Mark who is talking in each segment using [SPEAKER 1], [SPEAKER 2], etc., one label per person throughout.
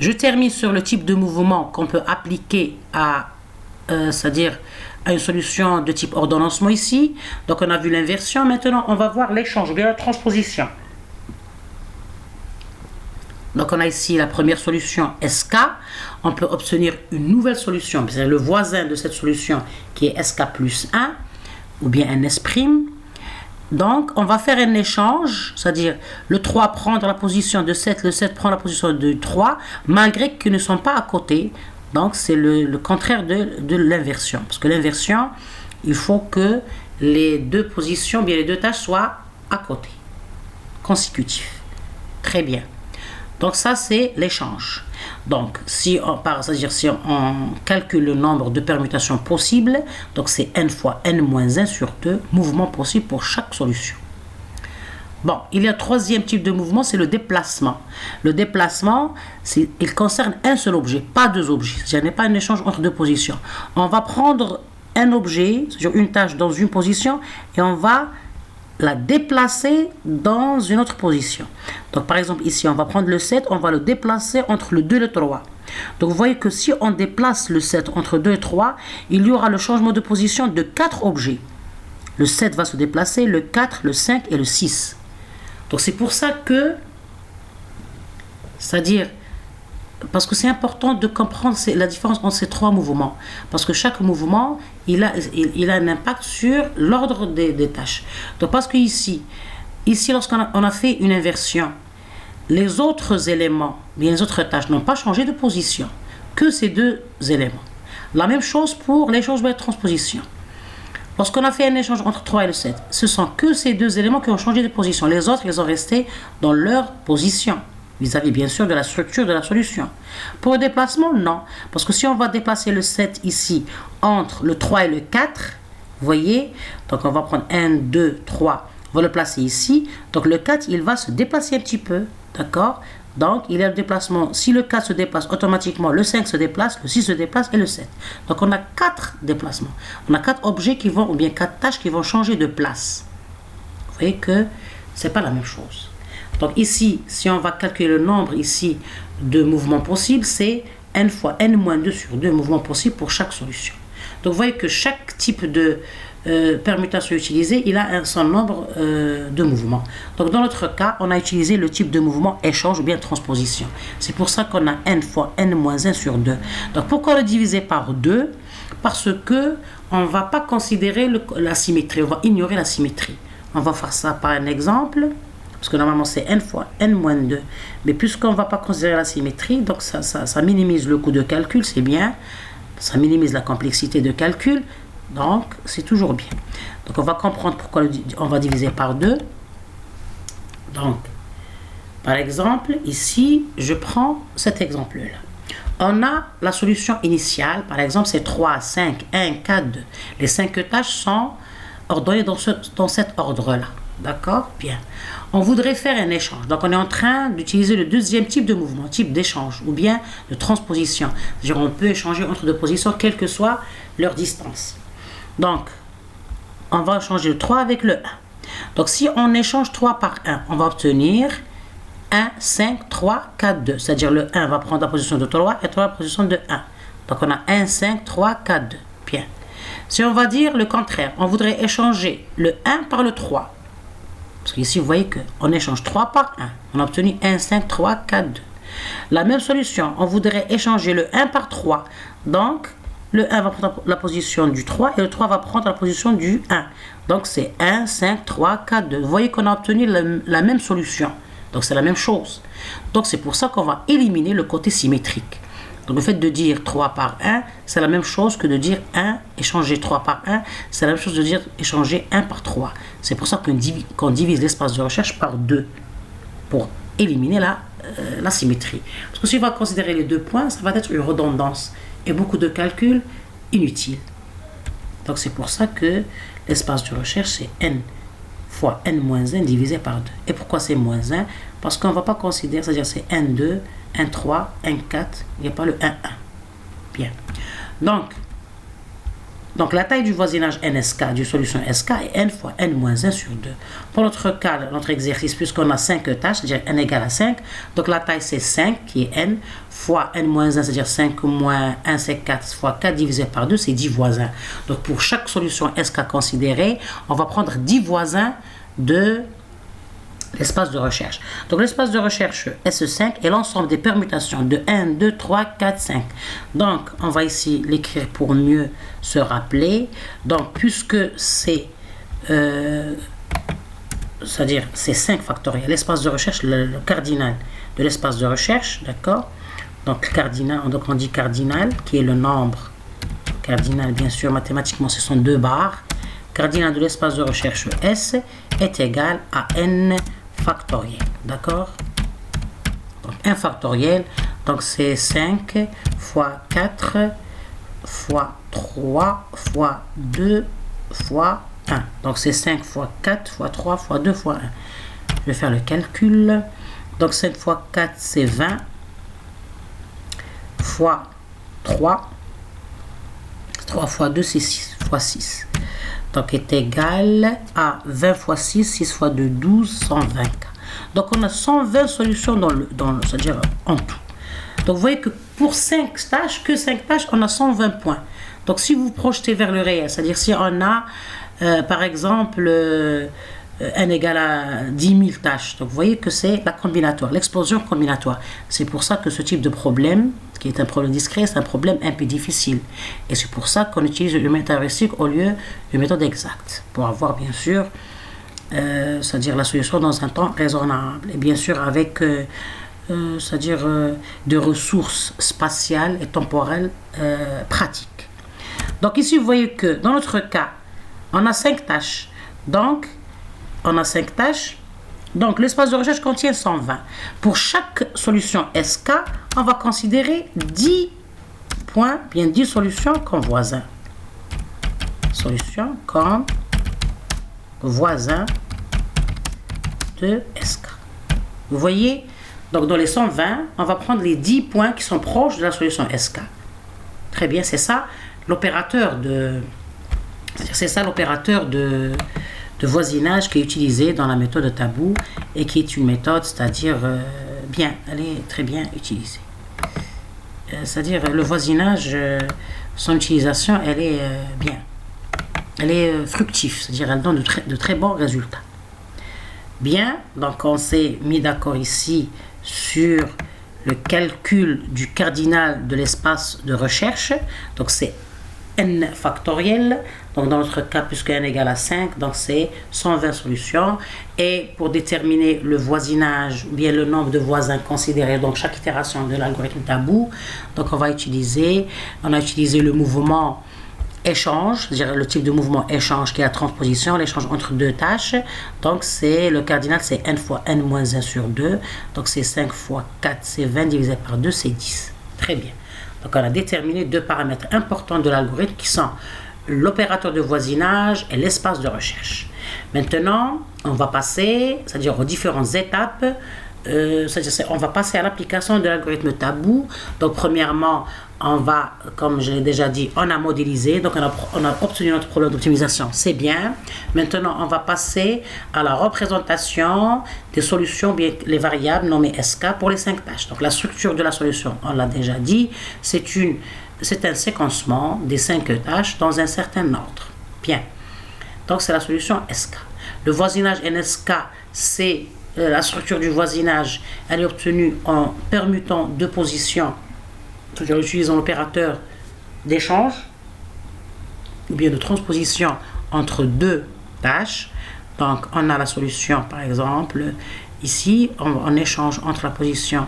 [SPEAKER 1] Je termine sur le type de mouvement qu'on peut appliquer à, c'est-à-dire à une solution de type ordonnancement ici. Donc on a vu l'inversion, maintenant on va voir l'échange ou bien la transposition. Donc on a ici la première solution SK, on peut obtenir une nouvelle solution, c'est le voisin de cette solution qui est SK plus 1, ou bien un S'. Donc on va faire un échange, c'est-à-dire le 3 prend la position de 7, le 7 prend la position de 3, malgré qu'ils ne sont pas à côté. Donc c'est le contraire de l'inversion, parce que l'inversion, il faut que les deux positions, bien les deux tâches soient à côté, consécutifs. Très bien. Donc ça c'est l'échange. Donc si on calcule le nombre de permutations possibles, donc c'est n fois n-1 sur 2 mouvements possibles pour chaque solution. Bon, il y a un troisième type de mouvement, c'est le déplacement. Le déplacement, il concerne un seul objet, pas deux objets. Ce n'est pas un échange entre deux positions. On va prendre un objet, c'est-à-dire une tâche dans une position, et on va la déplacer dans une autre position. Donc par exemple ici on va prendre le 7, on va le déplacer entre le 2 et le 3. Donc vous voyez que si on déplace le 7 entre 2 et 3, il y aura le changement de position de 4 objets. Le 7 va se déplacer, le 4, le 5 et le 6. Donc c'est pour ça que, c'est-à-dire, parce que c'est important de comprendre la différence entre ces trois mouvements. Parce que chaque mouvement, il a un impact sur l'ordre des tâches. Donc parce que ici lorsqu'on a fait une inversion, les autres éléments, bien les autres tâches n'ont pas changé de position, que ces deux éléments. La même chose pour l'échange de transposition. Lorsqu'on a fait un échange entre 3 et le 7, ce sont que ces deux éléments qui ont changé de position. Les autres, ils ont resté dans leur position, vis-à-vis bien sûr de la structure de la solution. Pour le déplacement, non. Parce que si on va déplacer le 7 ici entre le 3 et le 4, vous voyez, donc on va prendre 1, 2, 3, on va le placer ici. Donc le 4, il va se déplacer un petit peu, d'accord? Donc il y a le déplacement, si le 4 se déplace automatiquement, le 5 se déplace, le 6 se déplace et le 7. Donc on a 4 déplacements. On a 4 objets qui vont, ou bien 4 tâches qui vont changer de place. Vous voyez que ce n'est pas la même chose. Donc ici, si on va calculer le nombre ici de mouvements possibles, c'est n fois n-2 sur 2 mouvements possibles pour chaque solution. Donc vous voyez que chaque type de permutation utilisée, il a son nombre de mouvements. Donc dans notre cas, on a utilisé le type de mouvement échange ou bien transposition. C'est pour ça qu'on a n fois n-1 sur 2. Donc pourquoi le diviser par 2? Parce que on ne va pas considérer la symétrie, on va ignorer la symétrie. On va faire ça par un exemple. Parce que normalement c'est n fois n-2. Mais puisqu'on ne va pas considérer la symétrie, donc ça minimise le coût de calcul, c'est bien. Ça minimise la complexité de calcul. Donc c'est toujours bien. Donc on va comprendre pourquoi on va diviser par 2. Donc, par exemple, ici, je prends cet exemple-là. On a la solution initiale, par exemple, c'est 3, 5, 1, 4, 2. Les 5 tâches sont ordonnées dans cet ordre-là. D'accord? Bien. On voudrait faire un échange. Donc, on est en train d'utiliser le deuxième type de mouvement, type d'échange, ou bien de transposition. C'est-à-dire, on peut échanger entre deux positions, quelle que soit leur distance. Donc, on va changer le 3 avec le 1. Donc, si on échange 3 par 1, on va obtenir 1, 5, 3, 4, 2. C'est-à-dire, le 1 va prendre la position de 3 et 3 la position de 1. Donc, on a 1, 5, 3, 4, 2. Bien. Si on va dire le contraire, on voudrait échanger le 1 par le 3. Parce qu'ici, vous voyez qu'on échange 3 par 1. On a obtenu 1, 5, 3, 4, 2. La même solution, on voudrait échanger le 1 par 3. Donc, le 1 va prendre la position du 3 et le 3 va prendre la position du 1. Donc, c'est 1, 5, 3, 4, 2. Vous voyez qu'on a obtenu la même solution. Donc, c'est la même chose. Donc, c'est pour ça qu'on va éliminer le côté symétrique. Donc, le fait de dire 3 par 1, c'est la même chose que de dire 1, échanger 3 par 1. C'est la même chose de dire échanger 1 par 3. C'est pour ça qu'on divise l'espace de recherche par 2. Pour éliminer la symétrie. Parce que si on va considérer les deux points, ça va être une redondance. Et beaucoup de calculs inutiles. Donc c'est pour ça que l'espace de recherche c'est n fois n-1 divisé par 2. Et pourquoi c'est moins 1? Parce qu'on ne va pas considérer, c'est-à-dire c'est n2, n3, n4, il n'y a pas le 1,1. Bien. Donc, Donc la taille du voisinage NSK du solution SK est n fois n-1 sur 2. Pour notre cas, notre exercice, puisqu'on a 5 tâches, c'est-à-dire n égale à 5, donc la taille c'est 5 qui est n, fois n-1, c'est-à-dire 5 moins 1 c'est 4, fois 4 divisé par 2, c'est 10 voisins. Donc pour chaque solution SK considérée, on va prendre 10 voisins de l'espace de recherche. Donc l'espace de recherche S5 est l'ensemble des permutations de 1, 2, 3, 4, 5. Donc on va ici l'écrire pour mieux se rappeler. Donc puisque c'est c'est-à-dire c'est 5 factoriel, l'espace de recherche, le cardinal de l'espace de recherche, d'accord? Donc cardinal, donc on dit cardinal qui est le nombre cardinal, bien sûr mathématiquement ce sont 2 barres. Cardinal de l'espace de recherche S est égal à n factoriel, d'accord? Donc 1 factoriel, donc c'est 5 fois 4 fois 3 fois 2 fois 1. Donc c'est 5 fois 4 fois 3 fois 2 fois 1. Je vais faire le calcul. Donc 5 fois 4 c'est 20 fois 3. 3 fois 2 c'est 6 fois 6. Donc est égal à 20 fois 6, 6 fois 2, 12, 120. Donc on a 120 solutions c'est-à-dire en tout. Donc vous voyez que pour 5 tâches, on a 120 points. Donc si vous projetez vers le réel, c'est-à-dire si on a par exemple n égale à 10 000 tâches, donc vous voyez que c'est la combinatoire, l'explosion combinatoire. C'est pour ça que ce type de problème, qui est un problème discret, c'est un problème un peu difficile. Et c'est pour ça qu'on utilise une méthode heuristique au lieu d'une méthode exacte, pour avoir bien sûr, c'est-à-dire la solution dans un temps raisonnable, et bien sûr avec, c'est-à-dire des ressources spatiales et temporelles pratiques. Donc ici, vous voyez que dans notre cas, on a 5 tâches. Donc, on a 5 tâches. Donc, l'espace de recherche contient 120. Pour chaque solution SK, on va considérer 10 points, bien 10 solutions comme voisins. Solutions comme voisins de SK. Vous voyez? Donc, dans les 120, on va prendre les 10 points qui sont proches de la solution SK. Très bien, c'est ça l'opérateur de voisinage qui est utilisé dans la méthode de Tabou et qui est une méthode, c'est-à-dire elle est très bien utilisée. C'est-à-dire le voisinage, son utilisation, elle est bien. Elle est fructive, c'est-à-dire elle donne de très bons résultats. Bien, donc on s'est mis d'accord ici sur le calcul du cardinal de l'espace de recherche. Donc c'est n factoriel, donc dans notre cas puisque n égale à 5, donc c'est 120 solutions, et pour déterminer le voisinage ou bien le nombre de voisins considérés, donc chaque itération de l'algorithme Tabou, donc on a utilisé le mouvement échange, c'est-à-dire le type de mouvement échange qui est la transposition, l'échange entre 2 tâches. Donc c'est le cardinal, c'est n fois n-1 sur 2, donc c'est 5 fois 4 c'est 20 divisé par 2 c'est 10. Très bien. Donc on a déterminé 2 paramètres importants de l'algorithme qui sont l'opérateur de voisinage et l'espace de recherche. Maintenant, on va passer, c'est-à-dire aux différentes étapes, on va passer à l'application de l'algorithme Tabou. Donc premièrement, on va, comme je l'ai déjà dit, on a modélisé, donc on a obtenu notre problème d'optimisation, c'est bien. Maintenant, on va passer à la représentation des solutions, bien les variables nommées SK pour les 5 tâches. Donc la structure de la solution, on l'a déjà dit, c'est un séquencement des 5 tâches dans un certain ordre. Bien. Donc c'est la solution SK. Le voisinage NSK, c'est la structure du voisinage, elle est obtenue en permutant 2 positions, c'est-à-dire en utilisant l'opérateur d'échange ou bien de transposition entre 2 tâches. Donc on a la solution, par exemple, ici, on échange entre la position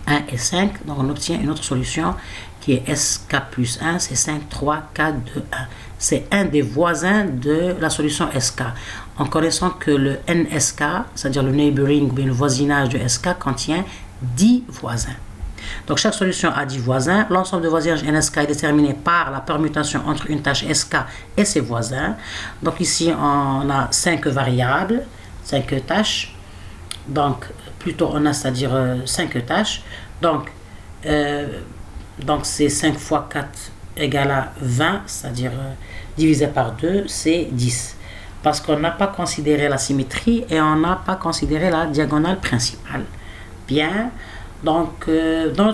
[SPEAKER 1] 1 et 5, donc on obtient une autre solution qui est SK plus 1, c'est 5, 3, 4, 2, 1. C'est un des voisins de la solution SK. En connaissant que le NSK, c'est-à-dire le neighboring ou le voisinage de SK, contient 10 voisins. Donc chaque solution a 10 voisins. L'ensemble de voisinage NSK est déterminé par la permutation entre une tâche SK et ses voisins. Donc ici, on a 5 variables, 5 tâches. Donc plutôt on a, c'est-à-dire 5 tâches. Donc c'est 5 fois 4 égale à 20, c'est-à-dire divisé par 2, c'est 10. Parce qu'on n'a pas considéré la symétrie et on n'a pas considéré la diagonale principale. Bien, donc dans